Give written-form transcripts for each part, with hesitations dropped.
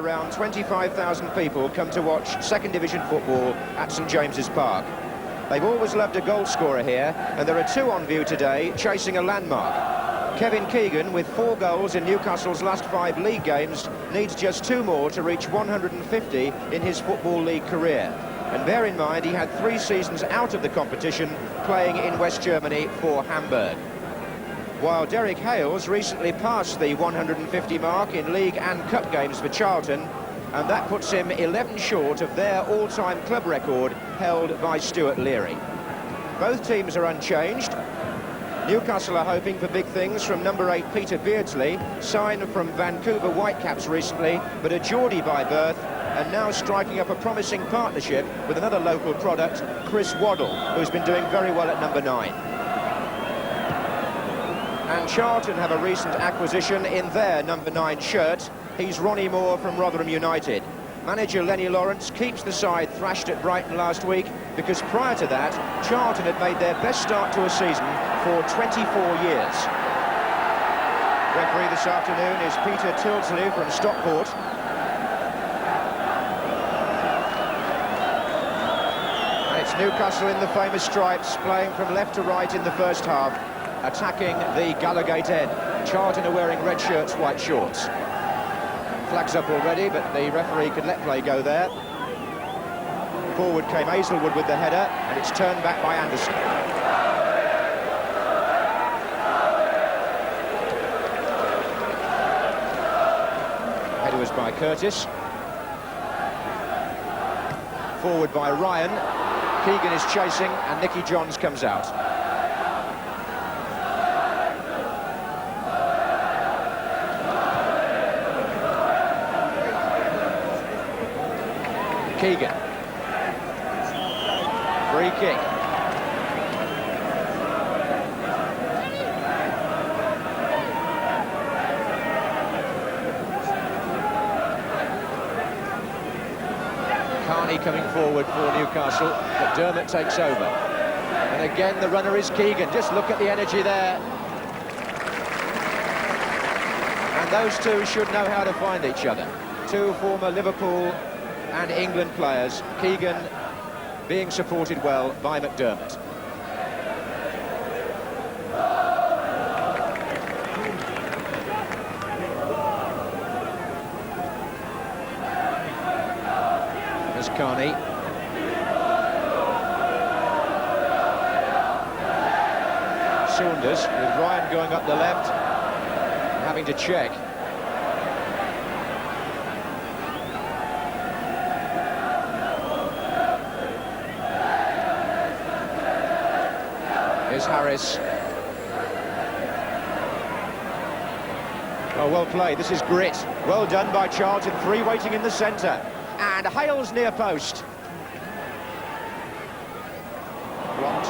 around 25,000 people come to watch second division football at St James's Park. They've always loved a goal scorer here, and there are two on view today, chasing a landmark. Kevin Keegan, with 4 goals in Newcastle's last 5 league games, needs just 2 more to reach 150 in his Football League career. And bear in mind, he had 3 seasons out of the competition, playing in West Germany for Hamburg. While Derek Hales recently passed the 150 mark in league and cup games for Charlton, and that puts him 11 short of their all-time club record held by Stuart Leary. Both teams are unchanged. Newcastle are hoping for big things from number 8 Peter Beardsley, signed from Vancouver Whitecaps recently, but a Geordie by birth, and now striking up a promising partnership with another local product, Chris Waddle, who's been doing very well at number 9. And Charlton have a recent acquisition in their number 9 shirt. He's Ronnie Moore from Rotherham United. Manager Lenny Lawrence keeps the side thrashed at Brighton last week because prior to that, Charlton had made their best start to a season for 24 years. Referee this afternoon is Peter Beardsley from Stockport. And it's Newcastle in the famous stripes, playing from left to right in the first half, attacking the Gallowgate end. Charlton are wearing red shirts, white shorts. Flags up already, but the referee could let play go there. Forward came Hazelwood with the header, and it's turned back by Anderson. Header was by Curtis. Forward by Ryan. Keegan is chasing, and Nicky Johns comes out. Keegan. Free kick. Carney coming forward for Newcastle, but Dermot takes over. And again, the runner is Keegan. Just look at the energy there. And those two should know how to find each other. Two former Liverpool and England players, Keegan being supported well by McDermott. There's Carney. Saunders, with Ryan going up the left, having to check. Here's Harris. Oh, well played. This is grit. Well done by Charlton. 3 waiting in the centre. And Hales near post. Blocked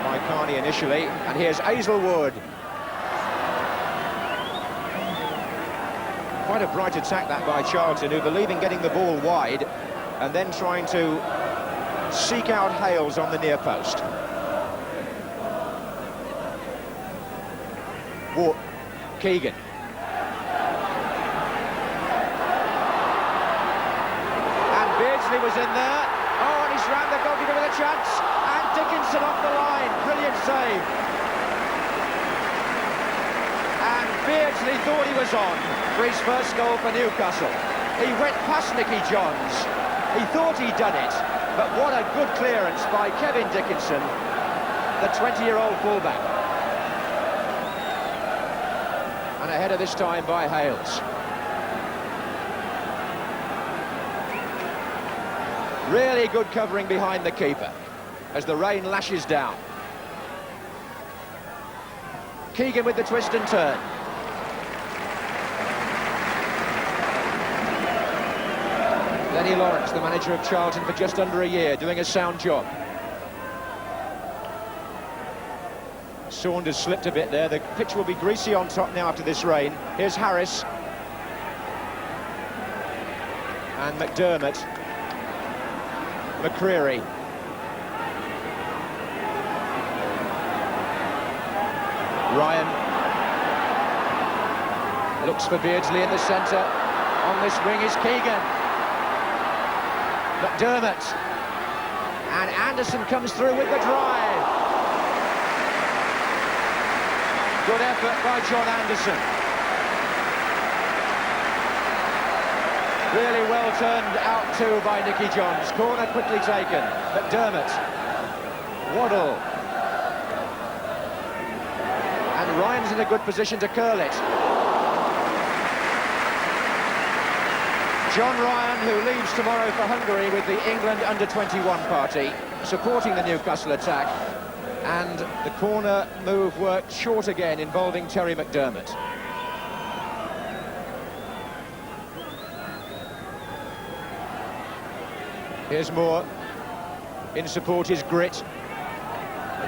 by Carney initially. And here's Hazelwood. Quite a bright attack that by Charlton, who believe in getting the ball wide and then trying to seek out Hales on the near post. Keegan. And Beardsley was in there. Oh, and he's round the goalkeeper with a chance. And Dickinson off the line. Brilliant save. And Beardsley thought he was on for his first goal for Newcastle. He went past Nicky Johns. He thought he'd done it. But what a good clearance by Kevin Dickinson, the 20-year-old fullback. And a header this time by Hales. Really good covering behind the keeper as the rain lashes down. Keegan with the twist and turn. Lenny Lawrence, the manager of Charlton for just under a year, doing a sound job. Saunders slipped a bit there. The pitch will be greasy on top now after this rain. Here's Harris. And McDermott. McCreary. Ryan. Looks for Beardsley in the centre. On this wing is Keegan. McDermott. And Anderson comes through with the drive. Good effort by John Anderson. Really well turned out too by Nicky Johns. Corner quickly taken. McDermott. Waddle. And Ryan's in a good position to curl it. John Ryan, who leaves tomorrow for Hungary with the England under-21 party, supporting the Newcastle attack. And the corner move worked short again, involving Terry McDermott. Here's Moore. In support is Grit.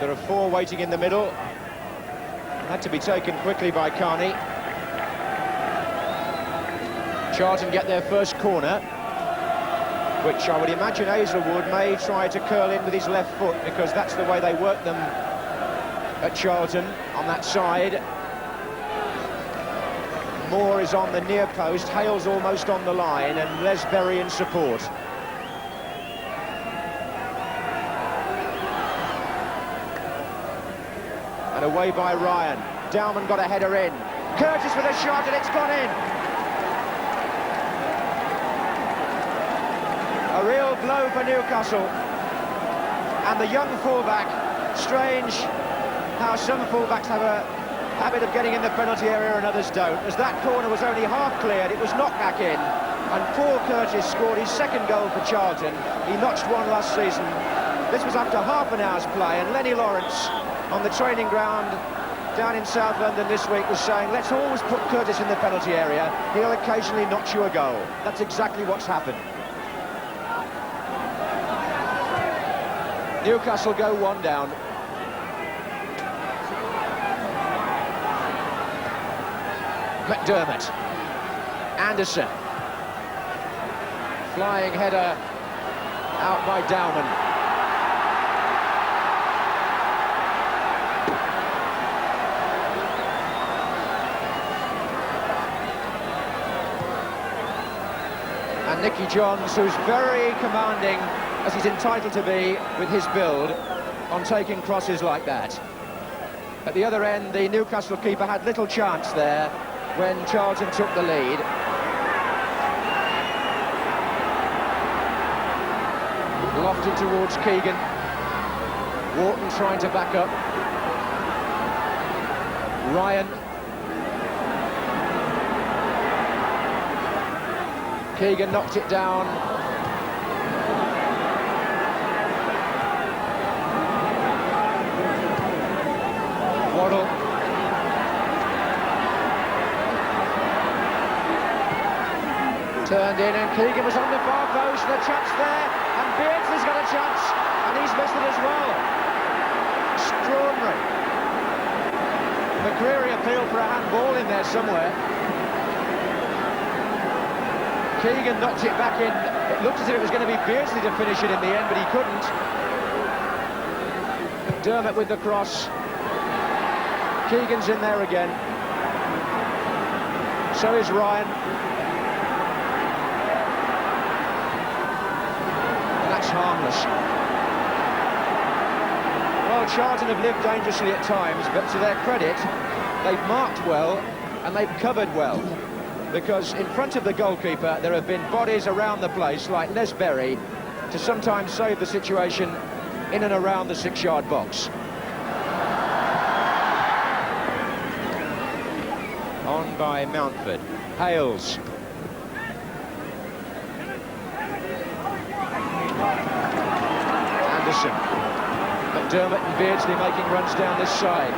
There are four waiting in the middle. Had to be taken quickly by Carney. Charlton get their first corner, which I would imagine Hazelwood may try to curl in with his left foot, because that's the way they work them at Charlton, on that side. Moore is on the near post, Hale's almost on the line, and Les Berry in support. And away by Ryan. Dowman got a header in. Curtis with a shot, and it's gone in. A real blow for Newcastle. And the young fullback, strange how some fullbacks have a habit of getting in the penalty area and others don't. As that corner was only half cleared, it was knocked back in, and Paul Curtis scored his second goal for Charlton. He notched one last season. This was after half an hour's play, and Lenny Lawrence on the training ground down in South London this week was saying, let's always put Curtis in the penalty area, he'll occasionally notch you a goal. That's exactly what's happened. Newcastle go one down. McDermott. Anderson. Flying header out by Dowman. And Nicky Johns, who's very commanding, as he's entitled to be with his build, on taking crosses like that. At the other end, the Newcastle keeper had little chance there when Charlton took the lead. Lofted towards Keegan. Wharton trying to back up. Ryan. Keegan knocked it down. Waddle. Turned in, and Keegan was on the far post, and a chance there, and Beardsley's got a chance, and he's missed it as well. Extraordinary. McCreary appealed for a handball in there somewhere. Keegan knocked it back in. It looked as if it was going to be Beardsley to finish it in the end, but he couldn't. McDermott with the cross. Keegan's in there again. So is Ryan. And that's harmless. Well, Charlton have lived dangerously at times, but to their credit, they've marked well and they've covered well. Because in front of the goalkeeper, there have been bodies around the place, like Les Berry, to sometimes save the situation in and around the 6-yard box. On by Mountford. Hales. Anderson. McDermott and Beardsley making runs down this side.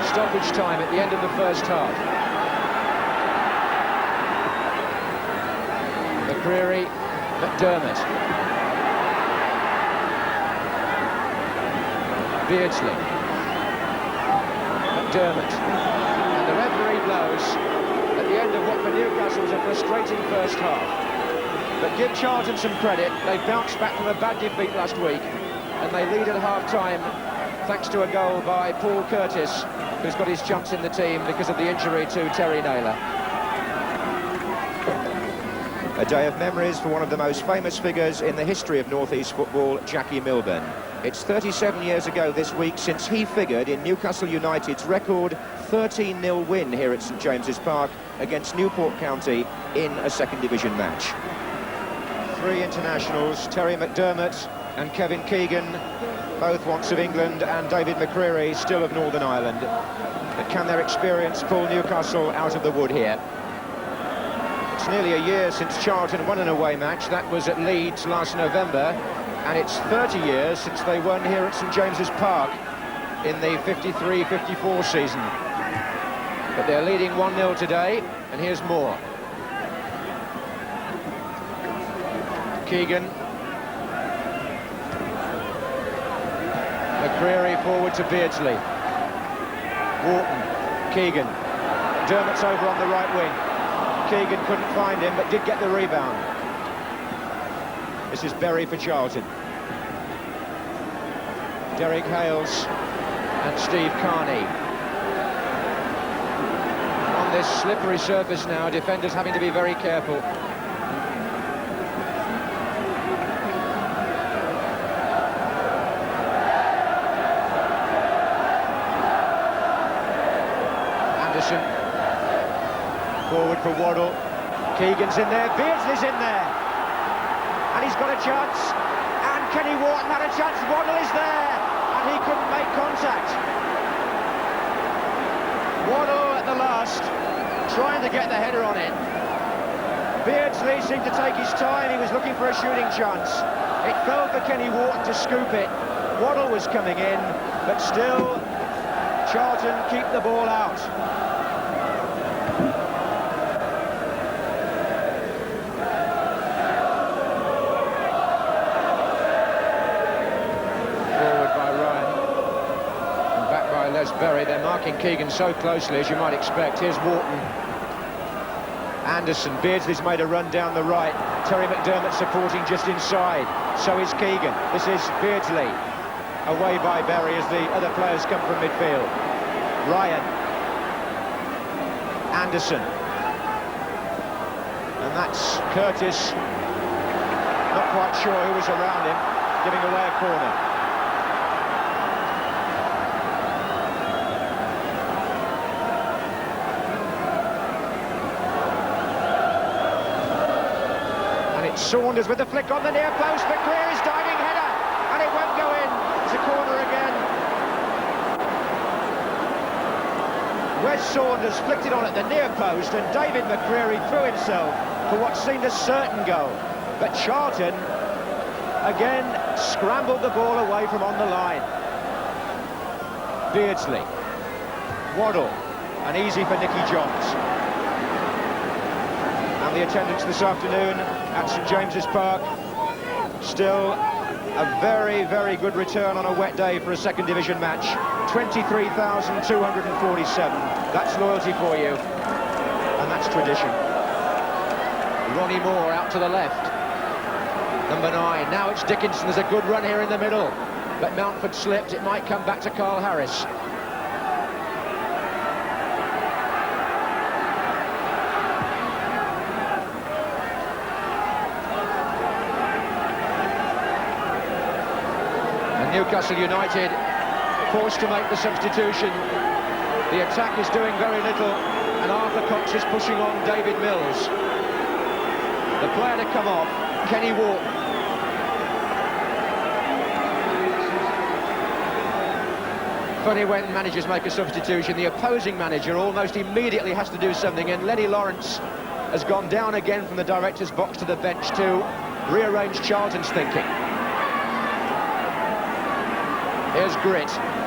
Stoppage time at the end of the first half. McCreary, McDermott. Beardsley. McDermott. And the referee blows at the end of what for Newcastle was a frustrating first half. But give Charlton some credit, they bounced back from a bad defeat last week, and they lead at half-time thanks to a goal by Paul Curtis, who's got his chance in the team because of the injury to Terry Naylor. A day of memories for one of the most famous figures in the history of North East football, Jackie Milburn. It's 37 years ago this week since he figured in Newcastle United's record 13-0 win here at St James's Park against Newport County in a second division match. Three internationals, Terry McDermott and Kevin Keegan, both once of England, and David McCreary, still of Northern Ireland. But can their experience pull Newcastle out of the wood here? It's nearly a year since Charlton won an away match. That was at Leeds last November. And it's 30 years since they won here at St James's Park in the 53-54 season. But they're leading 1-0 today, and here's more. Keegan. McCreary forward to Beardsley. Wharton. Keegan. Dermott's over on the right wing. Keegan couldn't find him, but did get the rebound. This is Berry for Charlton. Derek Hales and Steve Carney. On this slippery surface now, defenders having to be very careful. Anderson. Forward for Waddle. Keegan's in there, Beardsley's in there. And he's got a chance. And Kenny Wharton had a chance. Waddle is there. And he couldn't make contact. Waddle at the last, trying to get the header on it. Beardsley seemed to take his time. He was looking for a shooting chance. It fell for Kenny Wharton to scoop it. Waddle was coming in, but still, Charlton keep the ball out. Berry, they're marking Keegan so closely, as you might expect. Here's Wharton. Anderson. Beardsley's made a run down the right. Terry McDermott supporting just inside. So is Keegan. This is Beardsley. Away by Berry as the other players come from midfield. Ryan. Anderson. And that's Curtis. Not quite sure who was around him, giving away a corner. Saunders with the flick on the near post. McCreary's diving header, and it won't go in. It's a corner again. Wes Saunders flicked it on at the near post, and David McCreary threw himself for what seemed a certain goal. But Charlton again scrambled the ball away from on the line. Beardsley. Waddle. And easy for Nicky Johns. And the attendance this afternoon at St James's Park, still a very, very good return on a wet day for a second division match. 23,247. That's loyalty for you, and that's tradition. Ronnie Moore out to the left. Number 9. Now it's Dickinson. There's a good run here in the middle, but Mountford slipped. It might come back to Carl Harris. Newcastle United forced to make the substitution. The attack is doing very little, and Arthur Cox is pushing on David Mills. The player to come off, Kenny Wharton. Funny when managers make a substitution, the opposing manager almost immediately has to do something, and Lenny Lawrence has gone down again from the director's box to the bench to rearrange Charlton's thinking. Here's Grit.